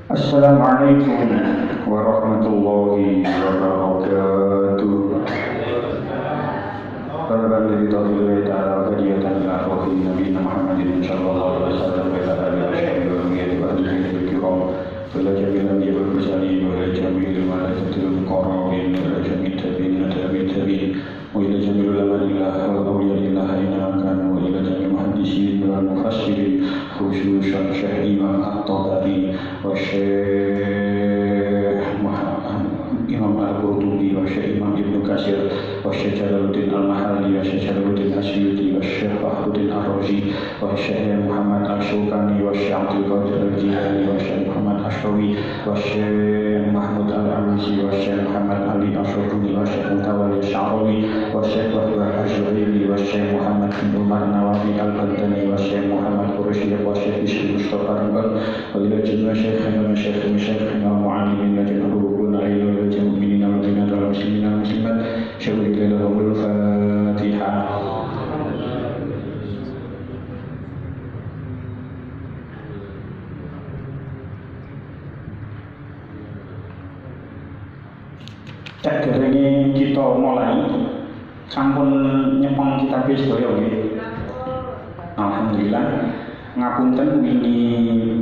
Assalamualaikum warahmatullahi wabarakatuh. Alhamdulillahi ta'ala hadiyatan ila rohi Nabi Muhammadin sallallahu alaihi wasallam wa ala alihi wa sahbihi wa alihi kiram. Wala jami'an ya berkusali wa la jami'il malaikatil qarabin wa la jami'it tabi'in tabi'in wa ila jami'il ulama wa awliya inna kanu wa ila jami'il muhaddisin wa mufassirin khususan Syekh Imam At-Tabari wa Syekh Imam Al-Qurtubi wa Syekh Imam Ibnu Katsir wa Syekh Jalaluddin Al-Mahalli wa Syekh Jalaluddin Asyuti wa Syekh Fakhruddin Ar-Razi wa Syekh Muhammad Asy-Syukani wa Syekh Abdul Qadir Al-Jilani wa Syekh Muhammad Asy-Syawi wa Syekh Mahmud Al-Alusi wa Syekh Muhammad Ali Asy-Syukani wa Syekh Mutawalli Asy-Syarawi wa Syekh Wahbah Asy-Syuaili wa Syekh Muhammad bin Umar Nawawi Al-Badani wa Syekh Muhammad Quraisy wa Syekh Bisri Mustafa Rimban wa ila jami'i Syekhina wa Syekhina mu'allimin wa jami'ul alim wa jami'il mu'minina wa jami'il muslimina wa muslimat. Syukuril lahumul Fatihah. Saderenge kita mulai sampun nyepeng kitab sedaya nggih. Alhamdulillah ngapunten wingi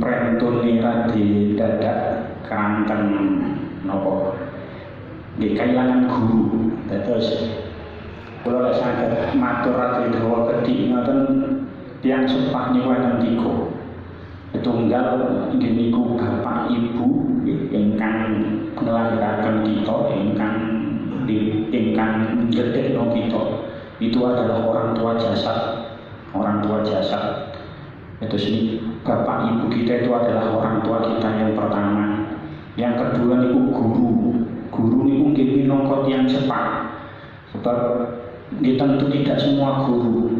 prentune radi dadak kanten napa nggih kailangan guru. Dados kula lek saged matur ati dawa kedhi ngoten tiyang sepah niku wonten 3. Tunggal inggih niku bapak ibu ingkang ngelahiraken kita, ingkang ngedekno kita. Itu adalah orang tua jasad. Itu sini bapak ibu kita itu adalah orang tua kita yang pertama. Yang kedua niku guru niku nggih minangka tiyang sepah. Sebab tentu tidak semua guru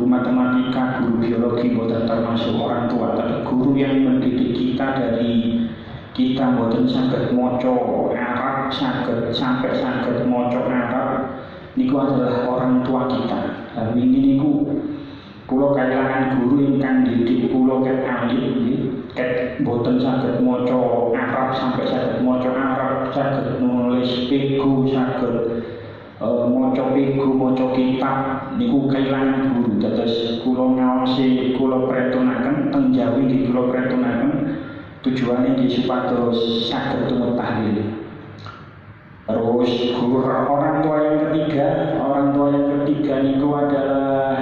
matematika, guru biologi boten termasuk orang tua, tapi guru yang mendidik kita dari kita boten saged maca Arab, sampai saged maca Arab niku adalah orang tua kita. Lah wingi niku kula kailangan guru ingkang didik kula ket alit nggih, ket boten saged maca Arab sampai saged maca Arab, saged nulis pegu, saged maca pegu, maca kitab niku kailangan guru. Dados kula ngaosi, kula pretunaken teng Jawi nggih kula pretunaken tujuane nggih supados saged tumut tahlil. Terus guru orang tua yang ketiga niku adalah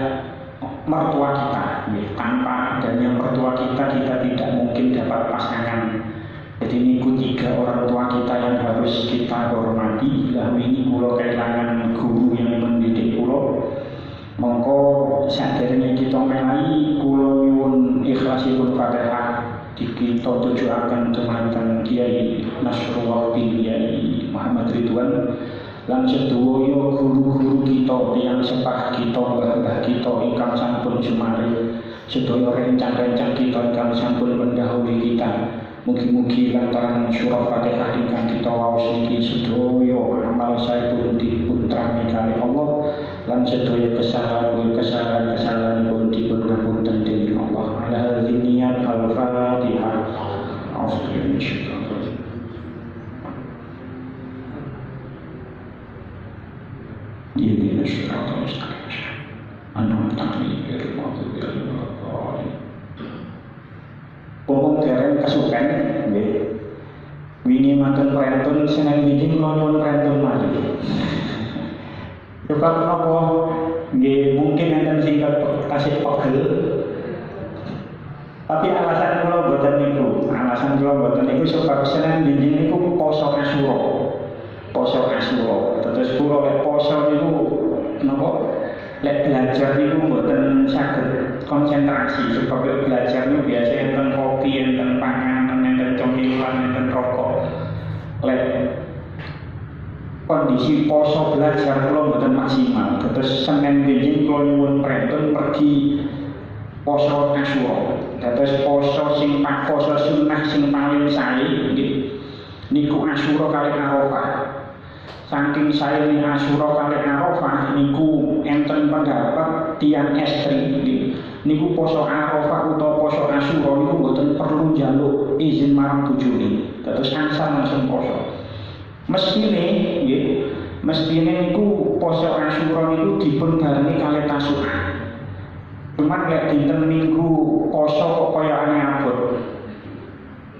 mertua kita. Tanpa adanya mertua kita tidak mungkin dapat pasangan. Jadi niku 3 orang tua kita yang harus kita hormati. Lah ini kula kehilangan guru yang mendidik kula. Mongko saderenge kita menawi kula nyuwun ikhlasipun Fatihah kita tujuaken dumateng Kiai Nasrullah bin Kiai Muhammad Ridwan lan sedaya guru-guru kita, tiyang sepah kita, mbah-mbah kita ingkang sampun sumare, sedaya rencang-rencang kita ingkang sampun mendahului kita. Mugi-mugi lantaran surah Fatihah ingkang kita waos niki sedaya amal saipun dipun trami kali Allah lan sedaya kesalahan pun dipun ngapunten dening Allah. Ala hadziniyat al-Fatihah. Ini syaratul mustaqim. Anu takdir maghdubi alaihim. Pokok dereng kesupen nggih. Wingi matur prentun seneng iki kula nyuwun prentun malih. Coba menapa nggih mungkin enten sing kasih pegel. Tapi alasan kula boten niku sebab seneng iki niku poso Asyura. Terus kula lek poso niku napa? Lek belajar niku mboten saged konsentrasi. Sebab lek belajar niku biasa enten kopi, enten panganan, enten cemilan, enten rokok. Lek kondisi poso belajar kula mboten maksimal. Terus Senin wingi kula nyuwun prentun pergi poso Asyura. Terus poso sunnah sing paling sae Asyura kali Arafah. Saking saene Asyura kali Arafah niku enten pendapat tiyang estri niku poso Arafah utawa poso Asyura niku mboten perlu njaluk izin marang bojone. Dados angsal langsung poso. Mestine nggih, mestine niku poso Asyura niku dipun barengi kalih Tasu'a. Cuman lek dinten Minggu poso kok kaya aneh abot.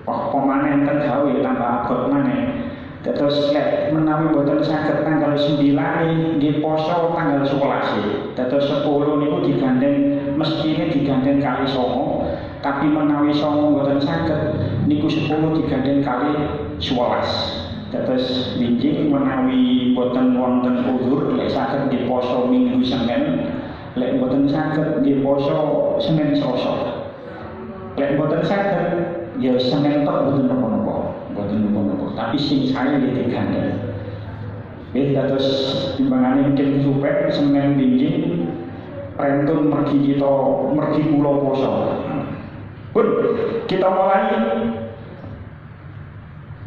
Wah, pemane enten gawe tambah abot maneh. Dados lek menawi boten saged tanggal 9 nggih poso tanggal 11. Dados 10 niku digandeng mestine digandeng kali 9, tapi menawi 9 boten saged niku 10 digandeng kali 11. Dados binjing menawi boten wonten uzur lek saged nggih poso Minggu Senin, lek boten saged nggih poso Senin Selasa. Lek boten saged ya Senin tok boten napa-napa. Tapi sing saya nggih digandeng. Nggih dados timbangane mungkin supek Senin binjing prentun mergi kula poso. Pun kita mulai.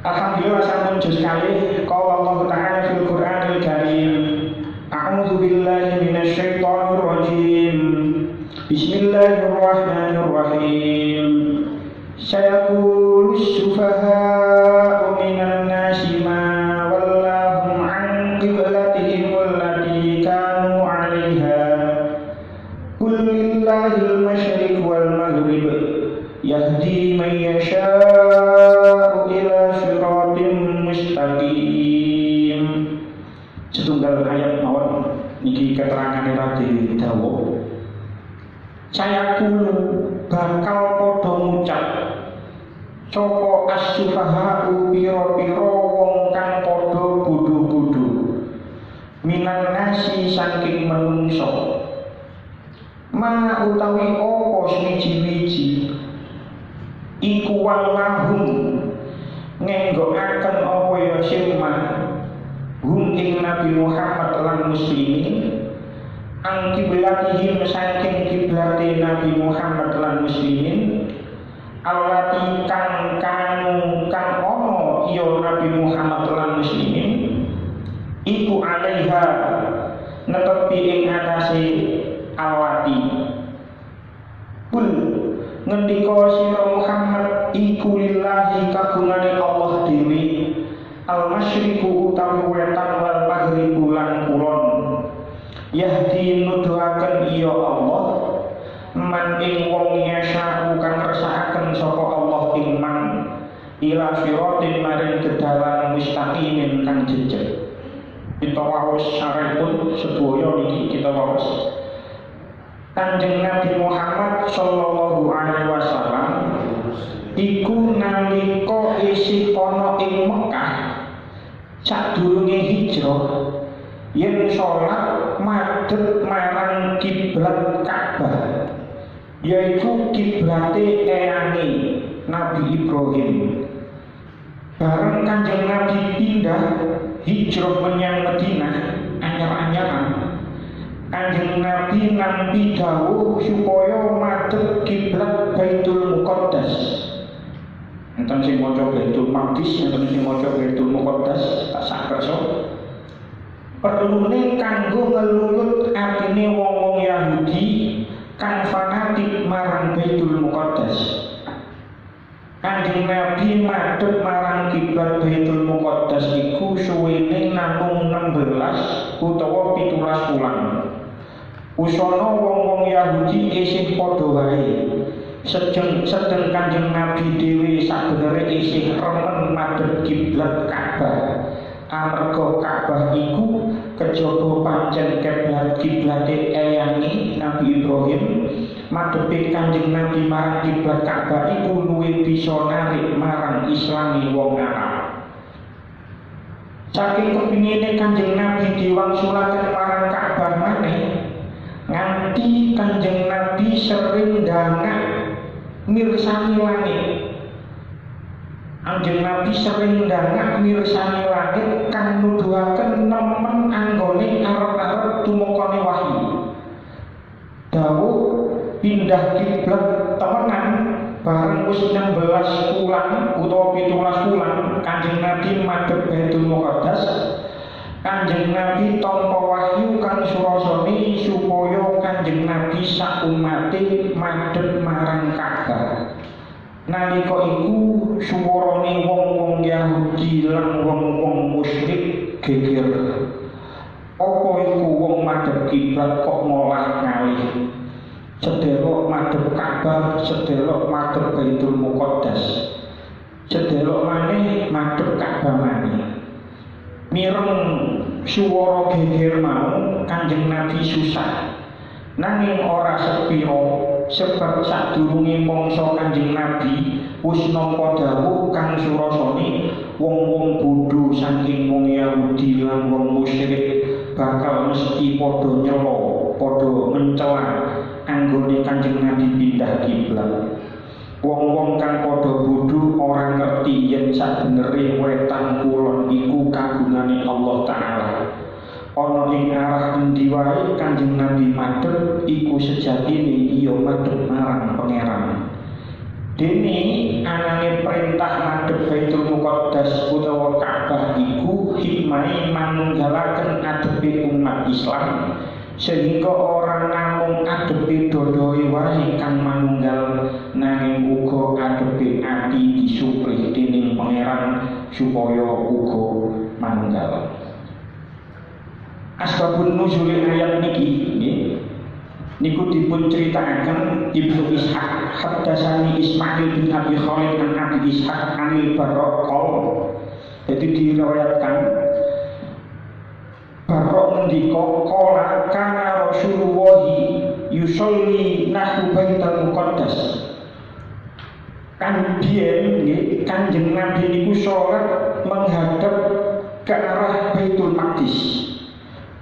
Alhamdulillah sampun juz kalih qala Allah Ta'ala fil Qur'anil Karim. A'udzu billahi minasyaitonir rajim. Bismillahirrahmanirrahim. Sayaqulu as-sufaha'u minan nasi ma wallahum 'an qiblatihim allati kanu 'alaiha. Qul lillahil masyriq wal maghrib yahdi man yasha'u ila siratim mustaqim. Setunggal ayat mawon niki keterangane Raden Dawa. Sayaqulu bakal padha ngucap sapa as-sufaha'u pira-pira wong kang padha bodho-bodho minan nasi saking manungsa ma utawi apa swiji-wiji iku wallahum ngenggokaken apa ya sirman hum ing Nabi Muhammad lan muslimin ang kiblatihim saking kiblate Nabi Muhammad lan muslimin allati kang ono ya Nabi Muhammad lan muslimin iku alaiha netepi ing atase allati. Kul ngendika sira Muhammad iku lillahi kagungane Allah dhewe al-masyriqu utawi wetan wal maghribu lan kulon. Yahdi nuduhaken iya Allah man ing wong yasha'u kang resakaken sapa Allah ing man ila siratin maring kedalan mustaqimin kang jejeg. Kita waos syaripun sedaya niki kita waos. Kanjeng Nabi Muhammad sallallahu alaihi wasallam iku nalika isih ana ing Mekah sadurunge hijrah yen salat madhep marang kiblat Ka'bah yaiku kiblate eyange Nabi Ibrahim. Bareng Kanjeng Nabi pindah hijrah menyang Madinah anyar-anyaran, Kanjeng Nabi nampi dawuh supaya madhep kiblat Baitul Muqaddas. Enten sing maca Baitul Maqdis, enten sing maca Baitul Muqaddas, tak sak kersa. Perlune kanggo ngelulut atine wong-wong Yahudi kang fanatik marang Baitul Muqaddas. Kanjeng Nabi madhep marang kiblat Baitul Muqaddas iku suwene namung 16 utawa 17 wulan. Usana wong-wong Yahudi isih padha wae. Sedeng Kanjeng Nabi dhewe sabenere isih remen madhep kiblat Ka'bah. Amarga Ka'bah iku kejaba pancen kiblate eyange Nabi Ibrahim, madhepe Kanjeng Nabi marang kiblat Ka'bah iku luwih bisa narik marang Islami wong Arab. Saking kepingine Kanjeng Nabi diwangsulaken marang Ka'bah maneh, nganti Kanjeng Nabi sering dangak mirsani langit. Kanjeng Nabi sering dangak mirsani langit kang nuduhaken nemen anggone arep-arep tumekane wahyu. Dawuh pindah kiblat temenan bareng wis 16 wulan utawa 17 wulan Kanjeng Nabi madhep Baitul Muqaddas, Kanjeng Nabi tanpa wahyu kang surasane supaya Kanjeng Nabi sak umate madhep marang Ka'bah. Nalika iku suwarane wong-wong Yahudi lan wong-wong musyrik geger. Apa iku wong madhep kiblat kok malah ngalih? Sedelok madhep Ka'bah, sedelok madhep Baitul Muqaddas. Sedelok maneh madhep Ka'bah maneh. Mireng swara geger mau Kanjeng Nabi susah. Nanging ora sepiro sebab sadurunge mangsa Kanjeng Nabi wis nampa dawuh kang surasane wong-wong bodho saking wong Yahudi lan wong musyrik bakal mesti padha nyela, padha mencela anggone Kanjeng Nabi pindah kiblat. Wong-wong kang padha bodho ora ngerti yen sabenere wetan kulon iku kagungane Allah Ta'ala. Ana ing arah endi wae Kanjeng Nabi madhep iku sejatine iya madhep marang Pangeran. Dene anane perintah madhep Baitul Muqaddas utawa Ka'bah iku hikmahe manunggalaken adepe umat Islam sehingga orang namung adepe dodohe wae kang manunggal nanging uga adepe ati disuplih dening Pangeran supaya uga manunggal. Asbabun nuzul ayat niki niku dipun critakaken Ibnu Ishaq haddatsani Ismail bin Abi Khalid an Abi Ishaq anil Barraqal. Jadi diriwayatkan Barraq ngendika qala kana Rasulullah yusolli nahwu Baitul Muqaddas. Kanjeng Nabi niku salat menghadap ke arah Baitul Maqdis.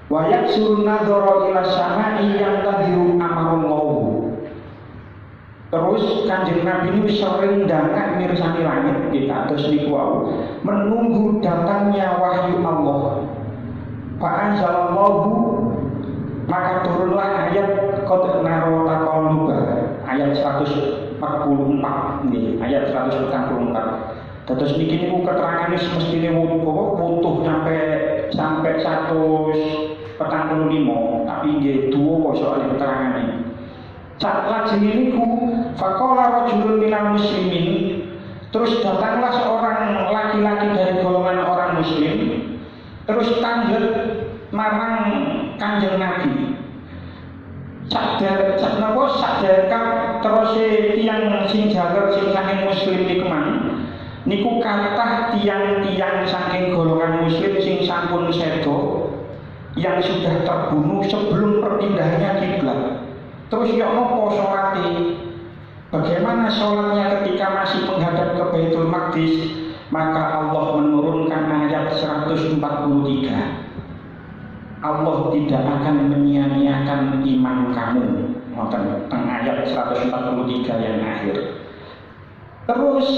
Wa yaksurun nadhara ila sama'i yang tadiru amarullahu. Terus Kanjeng Nabi ini sering dangak mirsani langit kita terus niku wau menunggu datangnya wahyu Allah. Fa'anzalallahu maka turunlah ayat qad naro taqalluba ayat 144 nggih ayat 144. Terus niki niku keterangane semestine wutuh sampai 145 tapi nggih duwa soal keterangane. Sak lajeng niku faqala rajulun minal muslimin, terus datanglah seorang laki-laki dari golongan orang muslim terus tanggel marang Kanjeng Nabi. Sadar terus tiyang sing jaler sing saking muslim niku niku kathah tiang-tiang saking golongan muslim sing sampun sedo yang sudah terbunuh sebelum perpindahannya kiblat. Terus ya apa salate? Bagaimana sholatnya ketika masih menghadap ke Baitul Maqdis? Maka Allah menurunkan ayat 143. Allah tidak akan menyia-nyiakan iman kamu. Tentang ayat 143 yang akhir. Terus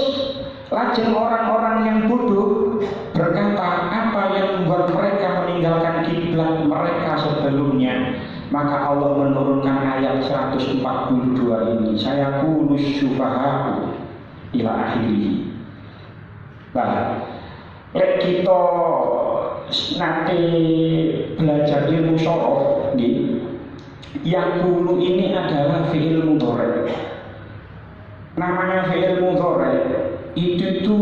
lajeng orang-orang yang bodoh berkata, apa yang membuat mereka meninggalkan kiblat mereka sebelumnya? Maka Allah menurunkan ayat 142 ini. Saya kulus syufaha'u ila akhirih. Nah, lek kita nanti belajar ilmu syaraf yang dulu ini adalah fi'il mudhari. Namanya fi'il mudhari itu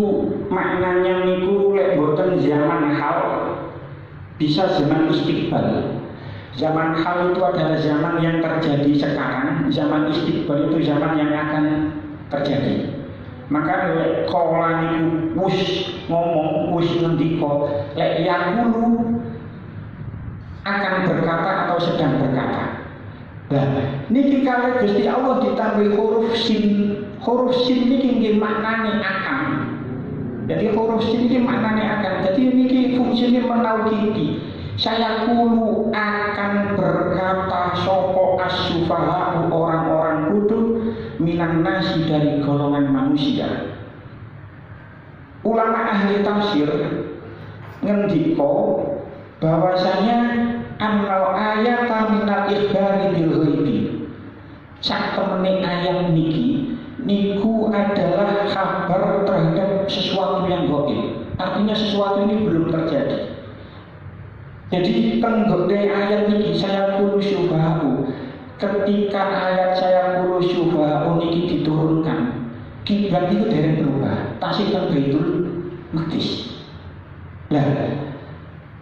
maknanya niku lek boten zaman hal bisa zaman istiqbal. Zaman hal itu adalah zaman yang terjadi sekarang, zaman istiqbal itu zaman yang akan terjadi. Maka lek kola niku wis ngomong wis ngendika lek yakulu akan berkata atau sedang berkata. Nah, niki kalih Gusti Allah ditambahi huruf sin. Huruf sin niki nggih maknane akan. Jadi huruf sin niki maknane akan. Jadi niki fungsinya menauhidi. Saya kulu akan berkata soko as-sufaha orang-orang bodoh minan nasi dari golongan manusia. Ulama ahli tafsir ngendika bahwasanya annal ayata minal ikhbari bil ghaibi. Sak temene ayat niki niku adalah kabar terhadap sesuatu yang gaib. Artinya sesuatu ini belum terjadi. Jadi tenggok ayat ini saya kulu syubahu. Ketika ayat saya kulu syubahu ini diturunkan, kiblat itu dereng berubah. Tasik dan Baitul Maqdis. Lah,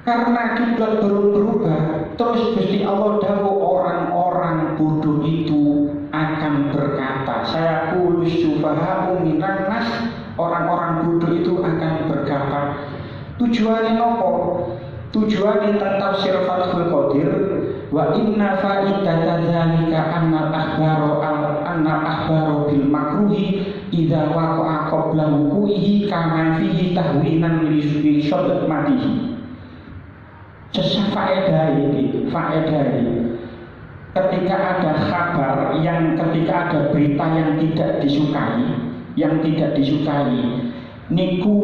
karena kiblat belum berubah, terus Gusti Allah dawuh orang-orang bodoh itu akan berkata, saya kulu syubahu minan nas. Orang-orang bodoh itu akan berkata, tujuannya apa? Tujuannya tentang tafsir Fathul Qadir, wa inna fa'idata dzalika annal akhbaro bil makruhi idza waqa'a qabla wuqu'ihi kama fihi tahwinan li syadmatihi. Faedah ini ketika ada kabar yang ketika ada berita yang tidak disukai, niku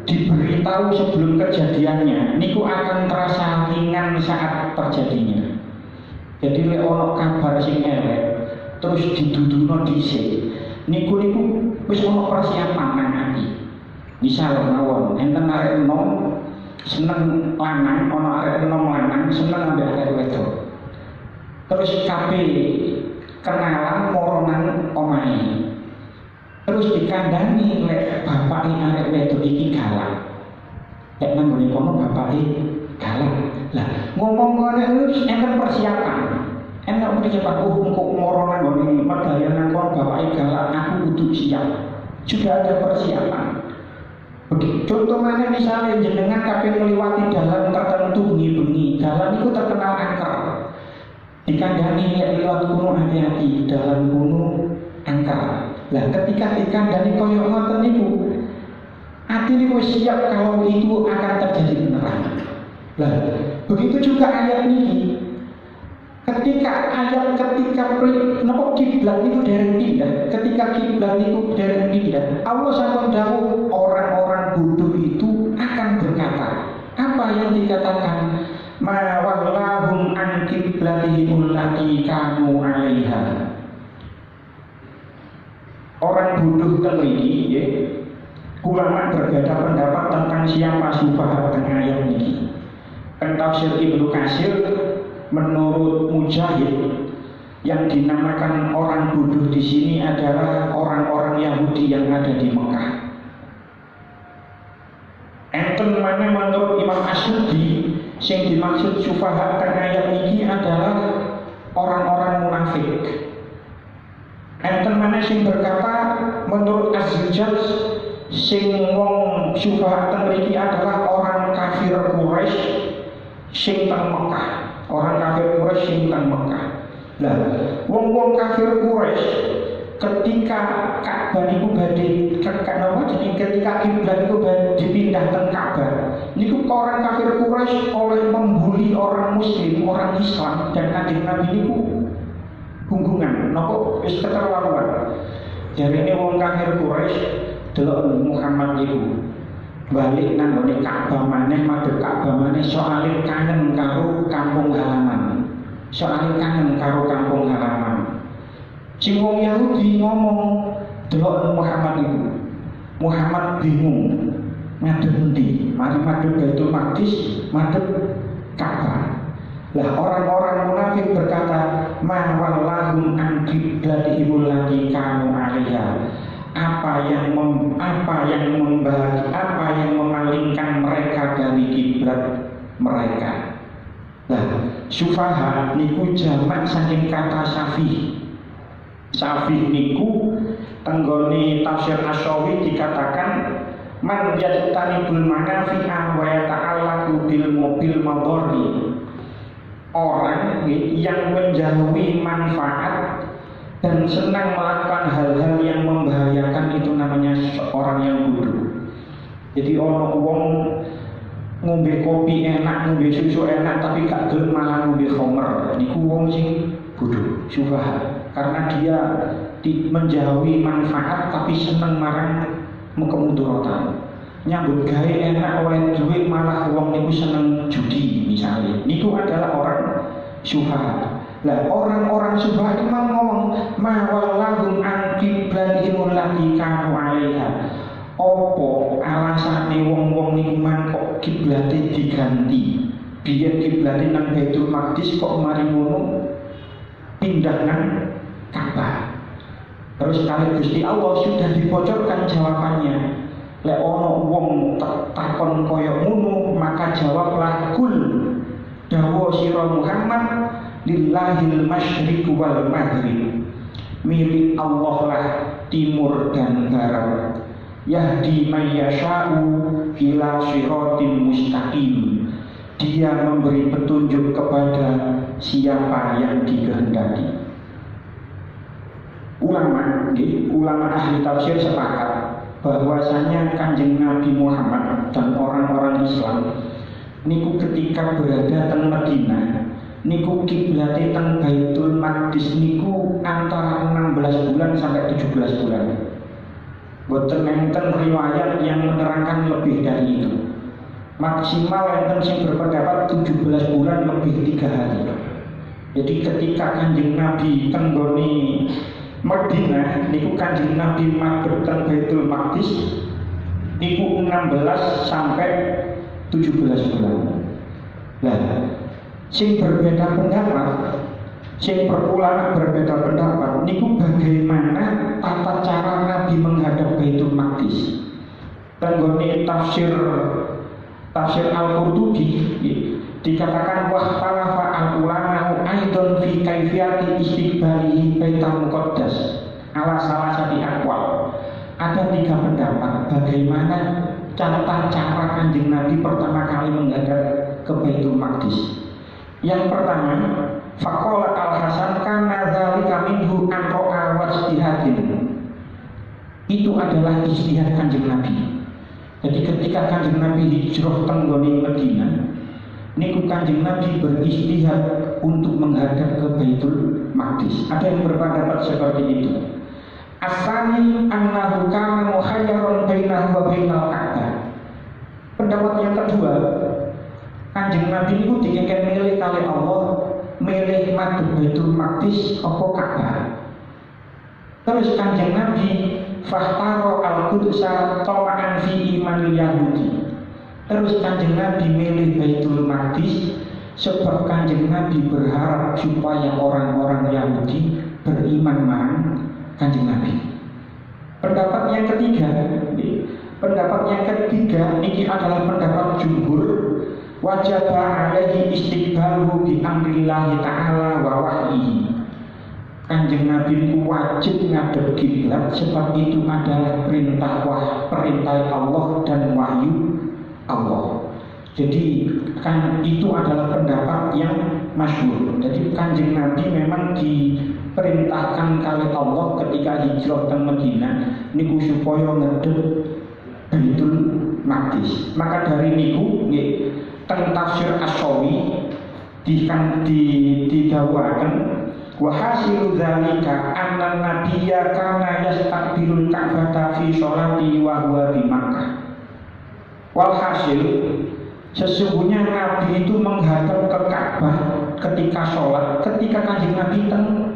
diberitahu sebelum kejadiannya, niku akan terasa ringan saat terjadinya. Jadi lek ono kabar sing elek terus diduduno dhisik, niku wis ono persiapan nang ati. Misal mawon enten arek enom seneng lanang, ono arek enom lanang seneng ambek arek wedok. Terus kabeh kenalan moronan omahe. Terus dikandani lek bapake arek wedok iki galak. Lek nang ngene kono bapake galak. Lah ngomong ngene wis enten persiapan. Enak persiapan engko moronan ngene medaya nang kono bapake galak, aku kudu siap. Sudah ada persiapan. Begitu contoh mana misalnya jenengan kabeh ngliwati dalan tertentu bengi-bengi, dalan itu terkenal angker. Dikandani lek liwat kuno hati-hati, dalan kuno angker. Lah ketika dikandani koyo ngoten niku, ati niku siap kalau itu akan terjadi beneran. Lah begitu juga ayat ini. Ketika napa kiblat niku dereng pindah, ketika kiblat niku dereng pindah, Allah sampun dawuh orang-orang bodoh itu akan berkata, apa yang dikatakan? Ma wallahum an qiblatihim allati kanu 'alaiha. Orang bodoh terliki, ya. Ulama berbeda pendapat tentang siapa syubhat dengan ayat ini. Tafsir Ibnu Katsir menurut Mujahid yang dinamakan orang bodoh di sini adalah orang-orang Yahudi yang ada di Mekah. Enten mana menurut Imam Asy'ari yang dimaksud syubhat dengan ayat ini adalah orang-orang munafik. Enten mana sing berkata menurut Az-Zujjaj sing wong syubhat mriki adalah orang kafir Quraisy sing teng Mekah. Orang kafir Quraisy sing teng Mekah. Lah, wong-wong kafir Quraisy ketika Ka'bah niku badhe ketika kiblat niku dipindah teng Ka'bah. Niku orang kafir Quraisy oleh membuli orang muslim, orang Islam dan Kanjeng Nabi niku gunggungan, napa wis keterlaluan. Jarene wong kafir Quraisy delok Muhammad niku balik nang ngene Ka'bah maneh, madhep Ka'bah maneh soalé kangen karo kampung halaman. Soalé kangen karo kampung halaman. Sing wong Yahudi ngomong delok Muhammad niku. Muhammad bingung madhep endi? Mari madhep Baitul Maqdis, madhep Ka'bah. Lah orang-orang munafik berkata, "Ma wallahum an qiblatihim allati kanu 'alaiha." Apa yang memalingkan mereka dari kiblat mereka. Nah, syufaha niku jamak saking kata safih. Safih niku tenggone tafsir Asyawi dikatakan man yajtanibul manafi'a wa yata'allaqu bil mobil madhari. Orang yang menjauhi manfaat dan senang melakukan hal-hal yang membahayakan, itu namanya orang yang bodoh. Jadi orang wong ngombe kopi enak, ngombe susu enak, tapi gak gelem malah ngombe khamr. Niku wong sing bodoh, syubhat. Karena dia menjauhi manfaat tapi senang marang kemudaratan. Nyambut gawe enak oleh duit, malah wong niku seneng judi misalnya. Niku adalah orang syubhat. Lah orang-orang syubhat memang ngomong ma wallahum an qiblatihim allati kanu 'alaiha. Apa alasane wong-wong kiblate diganti. Biyen kiblate nang Baitul Maqdis kok mari ngono pindah nang Ka'bah. Terus kali Gusti Allah sudah dibocorkan jawabannya. Lek ono wong takon koyo ngono, maka jawablah kul dawuh sira Muhammad lillahil masyriq wal maghrib. Milik Allah lah timur dan barat. Yahdi may yasha'u ila siratim mustaqim. Dia memberi petunjuk kepada siapa yang dikehendaki. Ulama ahli tafsir sepakat bahwasanya Kanjeng Nabi Muhammad dan orang-orang Islam niku ketika berada di Madinah niku kiblate teng Baitul Maqdis niku antara 16 bulan sampai 17 bulan. Boten enten riwayat yang menerangkan lebih dari itu. Maksimal enten sing berpendapat 17 bulan lebih 3 hari. Jadi ketika Kanjeng Nabi tenggoni Madinah niku Kanjeng Nabi madhep teng Baitul Maqdis niku 16 sampai 17 bulan. Lah, sing berbeda pendapat, sing ulama berbeda pendapat niku bagaimana tata cara Nabi menghadap Baitul Maqdis. Tenggone tafsir Al-Qurtubi dikatakan wahtalafa al-ulama aidon fi kaifiyati istiqbalihi Baitul Muqaddas ala salah satu aqwal. Ada 3 pendapat bagaimana cara Kanjeng Nabi pertama kali menghadap ke Baitul Maqdis. Yang pertama, faqala al-Hasan kana dzalika minhu an ra'a wajtihadin. Itu adalah ijtihad Kanjeng Nabi. Jadi ketika Kanjeng Nabi hijrah tenggone Madinah niku Kanjeng Nabi beristihad untuk menghadap ke Baitul Maqdis. Ada yang berpendapat seperti itu. Asani annahu kana mukhayyaran bainahu wa bainal Ka'bah. Pendapat yang kedua, Kanjeng Nabi niku dikengken milih kali Allah, milih madhep Baitul Maqdis apa Ka'bah. Terus Kanjeng Nabi fahtaro al-Qudsa tawa'an fi imanil Yahudi. Terus Kanjeng Nabi milih Baitul Maqdis sebab Kanjeng Nabi berharap supaya orang-orang Yahudi beriman marang Kanjeng Nabi. Pendapat yang ketiga ini adalah pendapat jumhur. Wajib alaihi istiqbaluhu bi amrillahi ta'ala wa wahyihi. Kanjeng Nabi itu wajib ngadep kiblat sebab itu adalah perintah Allah dan wahyu Allah. Jadi kan itu adalah pendapat yang masyhur. Jadi Kanjeng Nabi memang diperintahkan kali Allah ketika hijrah ke Madinah niku supaya ngadep Baitul Maqdis. Maka dari niku nggih teng tafsir As-Sawi didawuhaken wa hasilu dzalika anna nabiyya kana yastaqbilul Ka'bata fi sholati wa huwa di Makkah. Walhasil sesungguhnya Nabi itu menghadap ke Ka'bah ketika sholat, ketika Kanjeng Nabi teng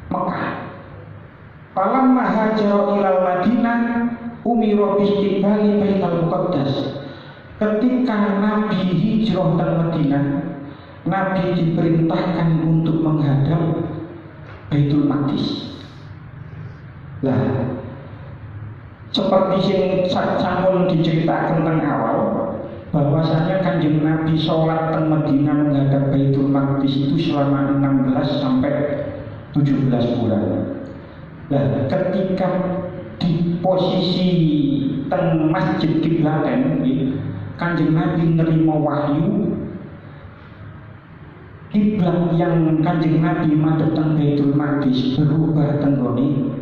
Mekah. Falamma hajara ilal Madinah umira bistiqbali Baitul Muqaddas. Ketika Nabi hijrah ke Madinah, Nabi diperintahkan untuk menghadap Baitul Maqdis. Lah, seperti yang sampun diceritakan tentang awal, bahwasanya Kanjeng Nabi sholat di Madinah menghadap Baitul Maqdis itu selama 16 sampai 17 bulan. Nah, ketika di posisi teng Masjid Qiblatain, Kanjeng Nabi menerima wahyu, kiblat yang Kanjeng Nabi madhep teng Baitul Maqdis berubah tenggone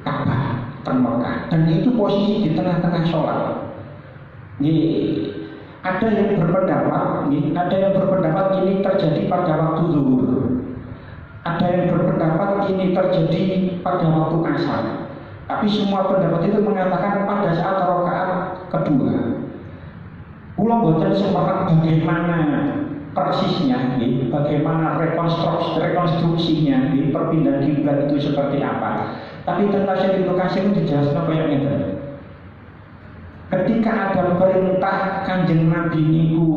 Ka'bah teng Mekah, dan itu posisi di tengah-tengah sholat. Ada yang berpendapat ini terjadi pada waktu zuhur. Ada yang berpendapat ini terjadi pada waktu asar. Tapi semua pendapat itu mengatakan pada saat rakaat kedua. Kula boten sepakat bagaimana persisnya, bagaimana rekonstruksinya, perpindahan kiblat itu seperti apa. Tapi tentang lokasi itu dijelaskan kayak gitu. ketika ada perintah Kanjeng Nabi niku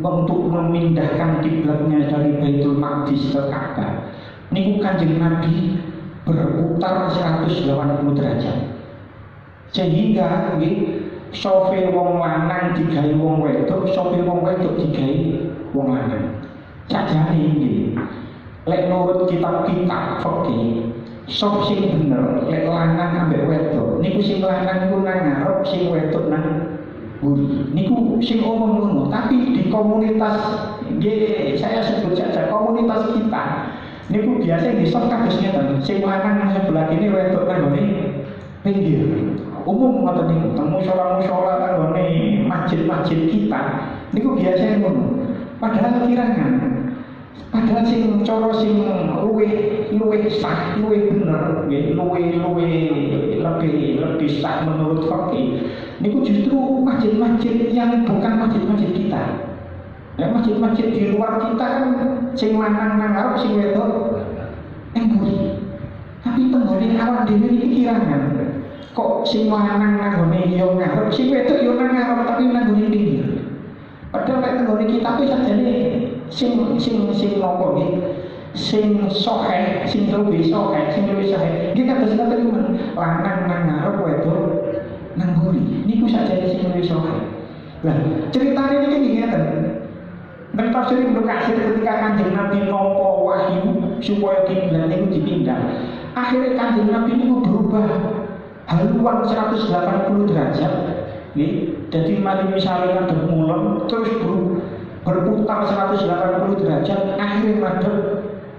untuk memindahkan kiblatnya dari Baitul Maqdis ke Ka'bah, niku Kanjeng Nabi berputar 180 derajat, sehingga sofe wong lanang digawe wong wedok, sofe wong wedok digawe wong lanang. Sajane nggih, lek nurut kitab-kitab fikih, sof sing bener lek lanang ambek wedok, niku sing lanang niku nang ngarep, sing wedok nang buri. Niku sing umum ngono, tapi di komunitas nggih saya sebut saja komunitas kita niku biasa nggih sof kados ngeten, sing lanang nang sebelah kene, wedok nang ngene pinggir. Umum ngoten niku, teng musala-musala tanggone masjid-masjid kita niku biasa ngono. Padahal kirangan, padahal sing cara sing luwih sah, luwih bener, luwih lebih sah menurut fikih niku justru masjid-masjid yang bukan masjid-masjid kita. Ya, masjid-masjid di luar kita kan sing lanang nang ngarep, sing wedok nang buri. Tapi tenggone awak dhewe iki kirangan, kok sing lanang nanggone yo ngarep, sing wedok yo nang ngarep tapi nanggone pinggir. Padahal lek tenggone kita kuwi sajane sing nopo nggih, sing soheh, sing luwih soheh, nggih kados ngoten lanang nang ngarep, wedok nang buri. Niku sajane sing luwih soheh. Lah, ceritane niki ngeten. Nek tafsir Ibnu Katsir ketika Kanjeng Nabi nampa wahyu supaya kiblat niku dipindah, akhirnya Kanjeng Nabi niku berubah haluan 180 derajat. Nggih, dadi mari misale ngadep mulem terus berputar 180 derajat, akhirnya ngadep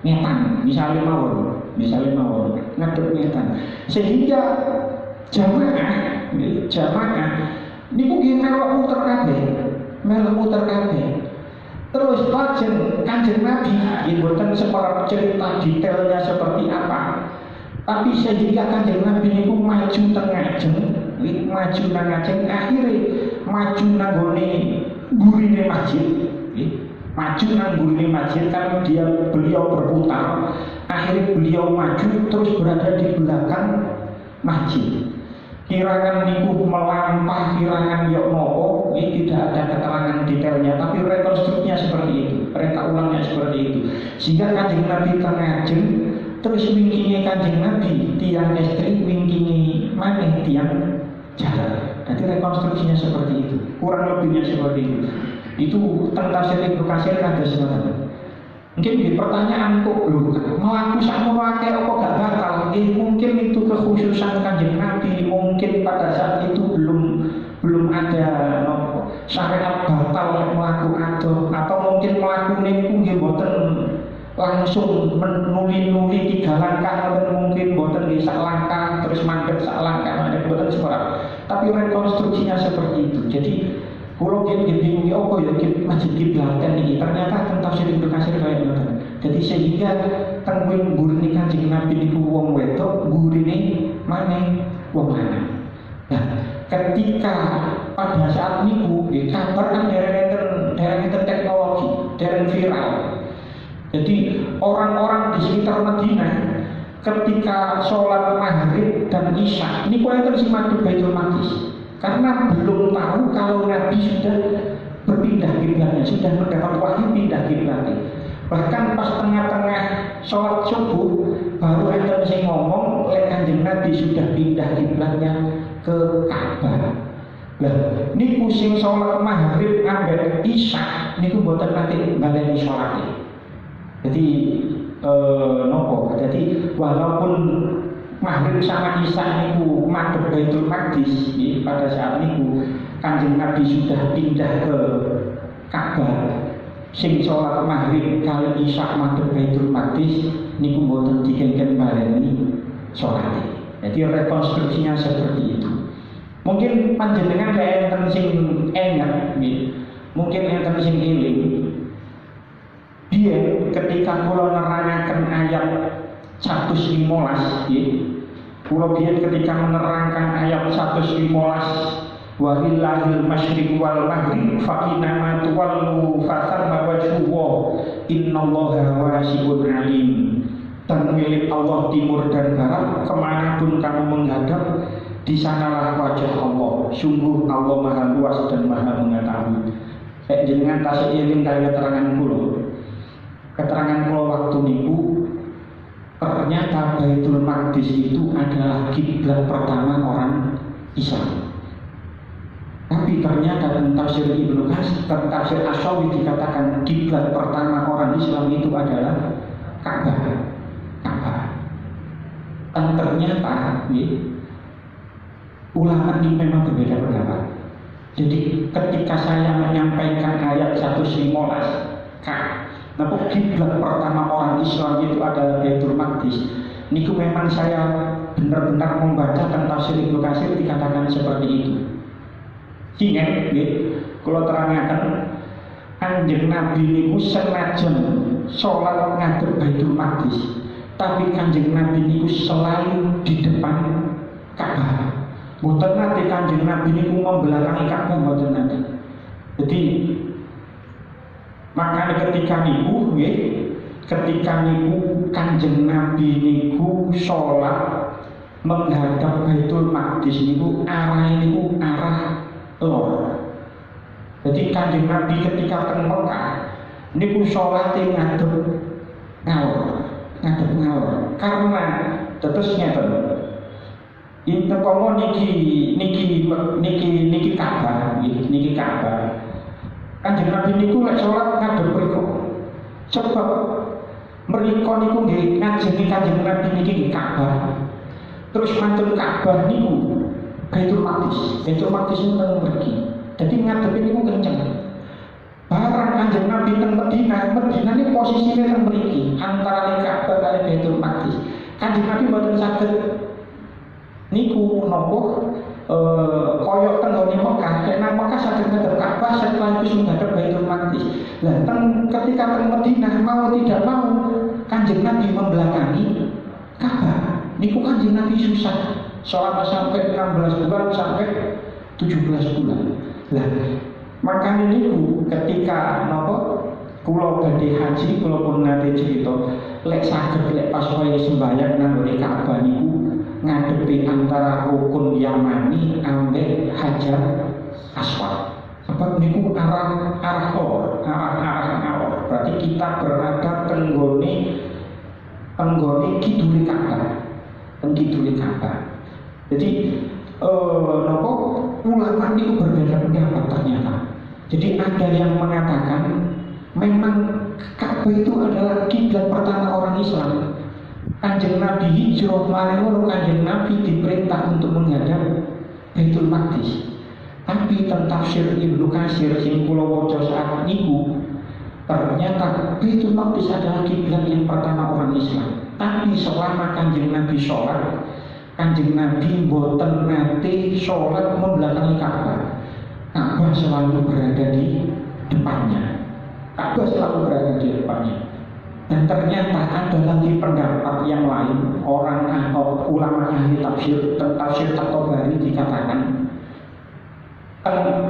ngetan, misale mawon ngadep ngetan. Sehingga jamaah niku nggih melok muter kabeh. Terus lajeng Kanjeng Nabi nggih boten separah cerita detailnya seperti apa. Tapi sehingga Kanjeng Nabi niku maju teng ngajeng, maju nang ngajeng, akhire maju nang gone burine masjid, maju nang burine masjid karena beliau berputar, akhirnya beliau maju terus berada di belakang masjid. Kirangan niku melampah, kirangan yok nopo, ini tidak ada keterangan detailnya, tapi rekonstruksinya seperti itu, reka ulangnya seperti itu. Sehingga Kanjeng Nabi teng ngajeng, terus wingkingnya Kanjeng Nabi tiang estri, wingkingnya maneh tiang jalan. Jadi rekonstruksinya seperti itu, kurang lebihnya seperti itu. Itu tentang tafsir Ibnu Katsir kados ngoten. Mungkin di pertanyaan kok lho, melaku sakmono akeh apa gak batal? Mungkin itu kekhususan Kanjeng Nabi, mungkin pada saat itu belum ada syariat batal melaku atau mungkin melakukan niku nggih boten langsung menuli 3 langkah, mungkin boten nggih sak langkah terus mandek sak langkah, boten seperti. Tapi rekonstruksinya seperti itu. Jadi kalau kita bingung apa ya masjid kiblaten ini, ternyata tentang tafsir Ibnu Katsir kaya ngoten. Jadi sehingga teng burine Kanjeng Nabi niku wong wedok, burine maneh wong lanang. Nah, ketika pada saat niku kabar kan dereng teknologi, dereng viral. Jadi orang-orang di sekitar Madinah ketika sholat maghrib dan isya niku enten sing madhep Baitul Maqdis. Karena belum tahu kalau Nabi sudah berpindah kiblatnya, sudah mendapat wahyu pindah kiblatnya. Bahkan pas tengah-tengah sholat subuh baru ada yang ngomong, oleh Kanjeng Nabi sudah pindah kiblatnya ke Ka'bah. Lah, niku sing sholat maghrib ambek isya niku mboten nate baleni sholatnya. Jadi jadi walaupun maghrib sama isya niku madhep Baitul Maqdis, pada saat niku Kanjeng Nabi sudah pindah ke Ka'bah. Sing sholat maghrib kali isya madhep Baitul Maqdis niku mboten digengken baleni sholat. Jadi rekonstruksinya seperti itu. Mungkin panjenengan kayak enten sing enak, mungkin enten sing eling. Dia ketika kula nerangaken ayat 115, Pulau Bian ketika menerangkan ayat 115, walillahil masyriq wal maghrib fa inna tuwallu fathamma wajhullah innallaha wasi'un alim. Dan milik Allah timur dan barat, kemanapun kamu menghadap di sanalah wajah Allah. Sungguh Allah Maha luas dan Maha mengetahui. Jenengan tasik eling kaya keterangan kula. Keterangan kula waktu niku ternyata Baitul Maqdis itu adalah kiblat pertama orang Islam. Tapi ternyata dalam tafsir Ibnu Katsir, tafsir Asyawi dikatakan kiblat pertama orang Islam itu adalah Ka'bah. Dan ternyata ulama ini memang berbeda pendapat. Jadi ketika saya menyampaikan ayat 115 Nah, kiblat pertama orang Islam itu adalah Baitul Maqdis. Niku memang saya benar-benar membaca tentang tafsir Ibnu Katsir dikatakan seperti itu. Ingat, kalau terangkan Kanjeng Nabi niku senajan sholat ngadep Baitul Maqdis, tapi Kanjeng Nabi niku selalu di depan Ka'bah. Mboten nate Kanjeng Nabi niku membelakangi Ka'bah, mboten nate. Jadi makanya ketika niku Kanjeng Nabi niku sholat menghadap Baitul Maqdis niku arah lor. Jadi Kanjeng Nabi ketika teng Mekah niku sholat ngadep ngalor. Karena terus ngeten. Inten komo niki Ka'bah, niki Ka'bah. Kanjeng Nabi niku lek salat ngadep mriku. Sebab mriku niku nggih ngajengi Kanjeng Nabi niki nggih Ka'bah. Terus mantun Ka'bah niku Baitul Maqdis. Baitul Maqdis niku teng mriki. Dadi ngadepi niku kenceng. Barang Kanjeng Nabi teng Madinah niku posisine teng mriki antara Ka'bah kali Baitul Maqdis. Kanjeng Nabi mboten saged niku napa koyok tenggone Mekah, karena Mekah saged ngadep Ka'bah sekaligus menghadap Baitul Maqdis. Lah ketika teng Madinah mau tidak mau Kanjeng Nabi membelakangi Ka'bah. Niku Kanjeng Nabi susah selama sampai 16 bulan sampai 17 bulan. Lah makanya niku ketika napa kula badhe haji, kula pun nate cerita lek saged lek pas waya sembahyang nang Ka'bah niku ngadepi antara rukun Yamani ambek Hajar Aswad. Sebab niku arah lor. Berarti kita berada tenggone kidule Ka'bah. Jadi ulama niku berbeda pendapat ternyata. Jadi ada yang mengatakan memang Ka'bah itu adalah kiblat pertama orang Islam. Kanjeng Nabi hijrah malih Kanjeng Nabi diperintah untuk menghadap Baitul Maqdis. Tapi tentang tafsir Ibnu Katsir sing kula waca saat niku ternyata Baitul Maqdis adalah kiblat yang pertama orang Islam. Tapi selama Kanjeng Nabi sholat, Kanjeng Nabi mboten nate sholat membelakangi Ka'bah. Ka'bah selalu berada di depannya. Dan ternyata ada lagi pendapat yang lain, orang atau ulama ahli tafsir At-Tabari dikatakan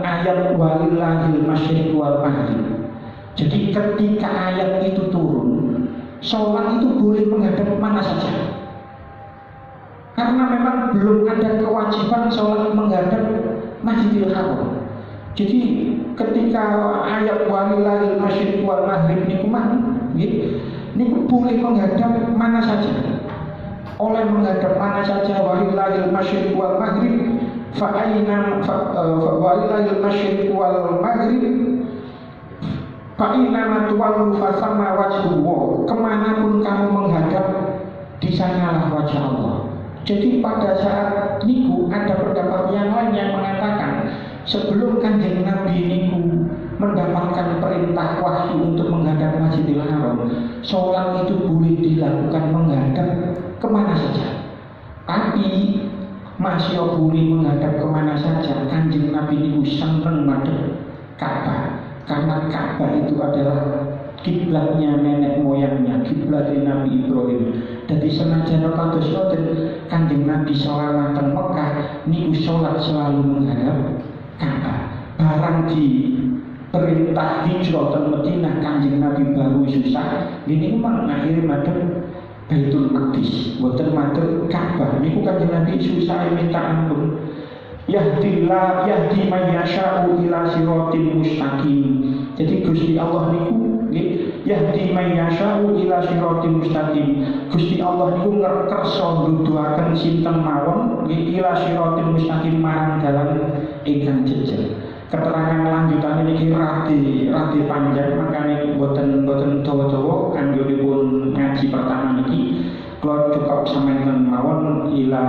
ayat walillahil masyriq wal maghrib. Jadi ketika ayat itu turun, sholat itu boleh menghadap mana saja. Karena memang belum ada kewajiban sholat menghadap Masjidil Haram. Jadi ketika ayat walillahil masyriq wal maghrib ini boleh menghadap mana saja. Oleh menghadap mana saja walillahil masyriq wal maghrib walillahil masyriq wal maghrib fa'inama tuwallu fasamma wajhullah. Kemanapun kamu menghadap, di sanalah wajah Allah. Jadi pada saat niku ada pendapat yang lain yang mengatakan sebelum Kanjeng Nabi niku mendapatkan perintah wahyu untuk menghadap Masjidil Haram, sholat itu boleh dilakukan menghadap kemana saja. Tapi masih boleh menghadap kemana saja. Kanjeng Nabi niku seneng madhep Ka'bah, karena Ka'bah itu adalah kiblatnya nenek moyangnya, kiblatnya Nabi Ibrahim. Jadi senajan kados ngoten Kanjeng Nabi selama teng Mekah niku sholat selalu menghadap Ka'bah. Barang di perintah hijrah ke Madinah Kanjeng Nabi baru susah, ini memang akhirnya madhep Baitul Maqdis, boten matur Ka'bah. Niku Kanjeng Nabi susah minta ampun. Yahdi man yasha'u ila siratin mustaqim. Jadi Gusti Allah niku nggih yahdi man yasha'u ila siratin mustaqim. Gusti Allah niku kersa nuduhaken sinten mawon nggih ila siratin mustaqim marang dalan ingkang jejeg. Keterangan lanjutan ini rati panjang, makanya boten dawa-dawa angguripun ngaji pertama niki kalau cukup sampeyan mawon ila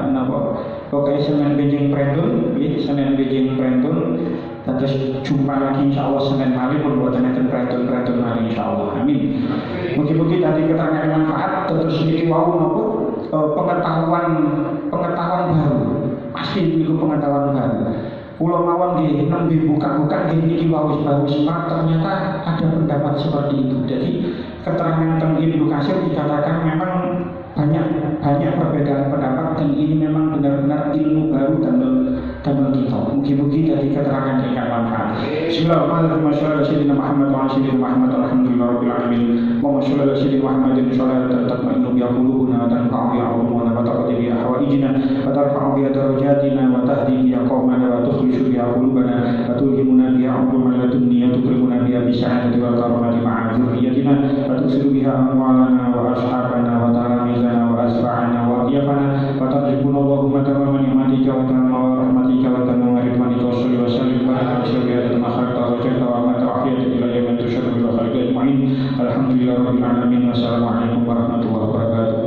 napa pokoke Senin Benjing Prentun nggih Senin Benjing Prentun terus jumpa lagi insyaallah Senin malih pun boten enten prentun malih insyaallah amin. Mugi-mugi tadi keterangan manfaat terus niki wau napa pengetahuan baru pasti itu pengetahuan baru. Pulau mawon di nembe buka-buka di bagus ternyata ada pendapat seperti itu. Jadi keterangan tentang Ibnu Katsir dikatakan memang banyak perbedaan pendapat dan ini memang benar-benar ilmu baru dan kita. Mugi-mugi dari keterangan yang manfaat. Bismillahirrahmanirrahim. Muhammad wa sallallahu Muhammad alhamdulillahirabbil alamin. Wa sallallahu alaihi Muhammadin sallallahu tatma'innu bi qulubina wa tanfa'u bi ulumina wa taqdi bi hawaijina wa tarfa'u bi darajatina wa tahdi bi qaumana wa tukhrishu bi qulubana wa tulhimuna bi ulumina ladunniya tukrimuna bi sa'adati wa karamati ma'a dzurriyyatina wa tusiru biha amwalana wa ashabana wa talamizana wa asfa'ana wa diyafana wa tarjibuna Allahumma tamama ni'matika wa tamama rahmatika wa tamama ridwanika wa salli wa sallim wa sallim ma khalaqta wa jalla wa ma ta'afiyata ila yawmin tusyadu bil khalqi ajma'in. Alhamdulillahirabbil alamin. Wassalamualaikum warahmatullahi wabarakatuh.